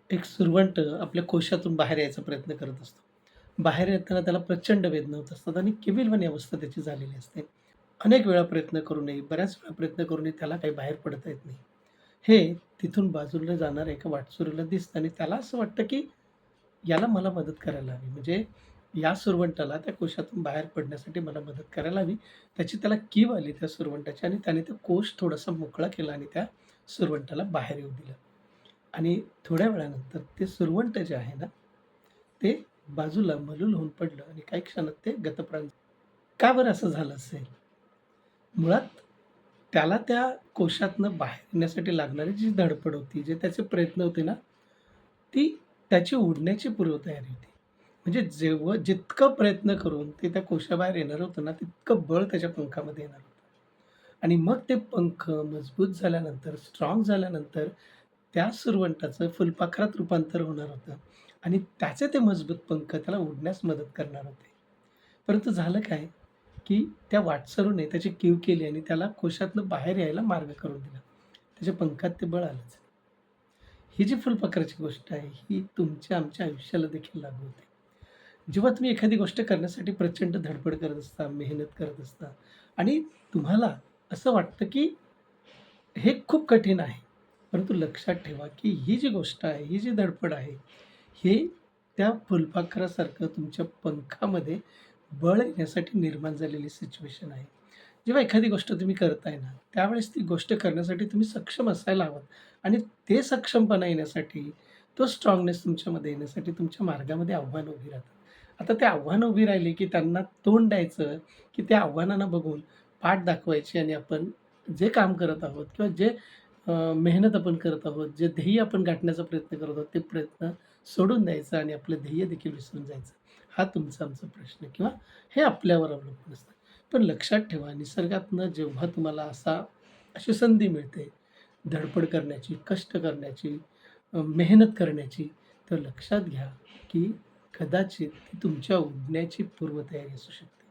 एक सुरवंट आपल्या कोशातून बाहेर यायचा प्रयत्न करत असतो. बाहेर येताना त्याला प्रचंड वेदना होत असतात आणि केविलवाणी अवस्था त्याची झालेली असते. अनेक वेळा प्रयत्न करूनही, बऱ्याच वेळा प्रयत्न करूनही त्याला काही बाहेर पडता येत नाही. हे तिथून बाजूला जाणाऱ्या एका वाटसरूला दिसतं आणि त्याला असं वाटतं, की याला मला मदत करायला हवी. म्हणजे या सुरवंटाला त्या कोशातून बाहेर पडण्यासाठी मला मदत करायला हवी. त्याला कीव आली त्या सुरवंटाची आणि त्याने तो कोश थोडासा मोकळा केला आणि त्या सुरवंटाला बाहेर येऊ दिलं. आणि थोड्या वेळानंतर ते सुरवंट जे आहे ना, ते बाजूला मलूल होऊन पडलं आणि काही क्षणात ते गतप्राण झालं. का बरं असं झालं असेल? मुळात त्याला त्या कोशातनं बाहेर येण्यासाठी लागणारी जी धडपड होती, जे त्याचे प्रयत्न होते ना, ती त्याची उडण्याची पूर्वतयारी होती. म्हणजे जितकं प्रयत्न करून ते त्या कोशाबाहेर येणार होतं ना, तितकं बळ त्याच्या पंखामध्ये येणार होतं. आणि मग ते पंख मजबूत झाल्यानंतर, स्ट्राँग झाल्यानंतर त्या सुरवंटाचं फुलपाखरात रूपांतर होणार होतं आणि त्याचे ते मजबूत पंख त्याला उडण्यास मदत करणार होते. परंतु झालं काय, की त्या वाटसरूने त्याची कीव केली आणि त्याला कोशातनं बाहेर यायला मार्ग करून दिला. त्याच्या पंखात ते बळ आलंच नाही. ही जी फुलपाखराची गोष्ट आहे, ही तुमच्या आमच्या आयुष्याला देखील लागू होते. जेव्हा तुम्ही एखादी गोष्ट करण्यासाठी प्रचंड धडपड करत असता, मेहनत करत असता आणि तुम्हाला असं वाटतं, की हे खूप कठीण आहे. परंतु लक्षात ठेवा, की ही जी गोष्ट आहे, ही जी धडपड आहे, हे त्या फुलपाखरासारखं तुमच्या पंखामध्ये बळ येण्यासाठी निर्माण झालेली सिच्युएशन आहे. जेव्हा एखादी गोष्ट तुम्ही करताय ना, त्यावेळेस ती गोष्ट करण्यासाठी तुम्ही सक्षम असायला हवं आणि ते सक्षमपणा येण्यासाठी, तो स्ट्राँगनेस तुमच्यामध्ये येण्यासाठी तुमच्या मार्गामध्ये आव्हानं उभी राहतात. आता ते आव्हानं उभी राहिली, की त्यांना तोंड द्यायचं, की त्या आव्हानांना बघून पाठ दाखवायची आणि आपण जे काम करत आहोत किंवा जे मेहनत आपण करत आहोत, जे ध्येय आपण गाठण्याचा प्रयत्न करत आहोत, ते प्रयत्न सोडून द्यायचं आणि आपलं ध्येय देखील विसरून जायचं. हा तुमचा आमचा प्रश्न किंवा हे आपल्यावर अवलंबून असतं. पण लक्षात ठेवा निसर्गातनं जेव्हा तुम्हाला अशी संधी मिळते, धडपड करण्याची, कष्ट करण्याची, मेहनत करण्याची, तर लक्षात घ्या, की कदाचित ती तुमच्या उडण्याची पूर्वतयारी असू शकते.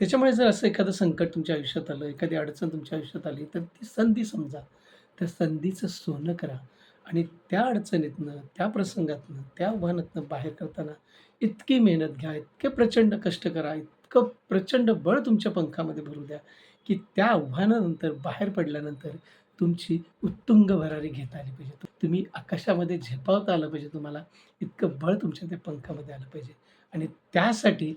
त्याच्यामुळे जर असं एखादं संकट तुमच्या आयुष्यात आलं, एखादी अडचण तुमच्या आयुष्यात आली, तर ती संधी समजा. त्या संधीचं सोनं करा आणि त्या अडचणीतनं, त्या प्रसंगातनं, त्या आव्हानातनं बाहेर करताना इतकी मेहनत घ्या, इतके प्रचंड कष्ट करा, इतकं प्रचंड बळ तुमच्या पंखामध्ये भरू द्या, की त्या आव्हानानंतर बाहेर पडल्यानंतर तुमची उत्तुंग भरारी घेता आली पाहिजे. तुम्ही आकाशामध्ये झेपावता आलं पाहिजे तुम्हाला, इतकं बळ तुमच्या त्या पंखामध्ये आलं पाहिजे आणि त्यासाठी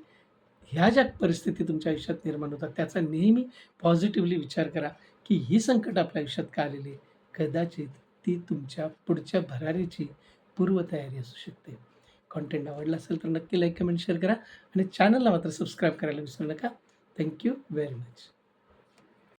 ह्या ज्या परिस्थिती तुमच्या आयुष्यात निर्माण होतात, त्याचा नेहमी पॉझिटिव्हली विचार करा, की ही संकट आपल्या आयुष्यात का आलेली आहे? कदाचित ती तुमच्या पुढच्या भरारीची पूर्वतयारी असू शकते. कंटेंट आवडला असेल तर नक्की लाईक, कमेंट, शेअर करा आणि चॅनलला मात्र सबस्क्राईब करायला विसरू नका. Thank very much.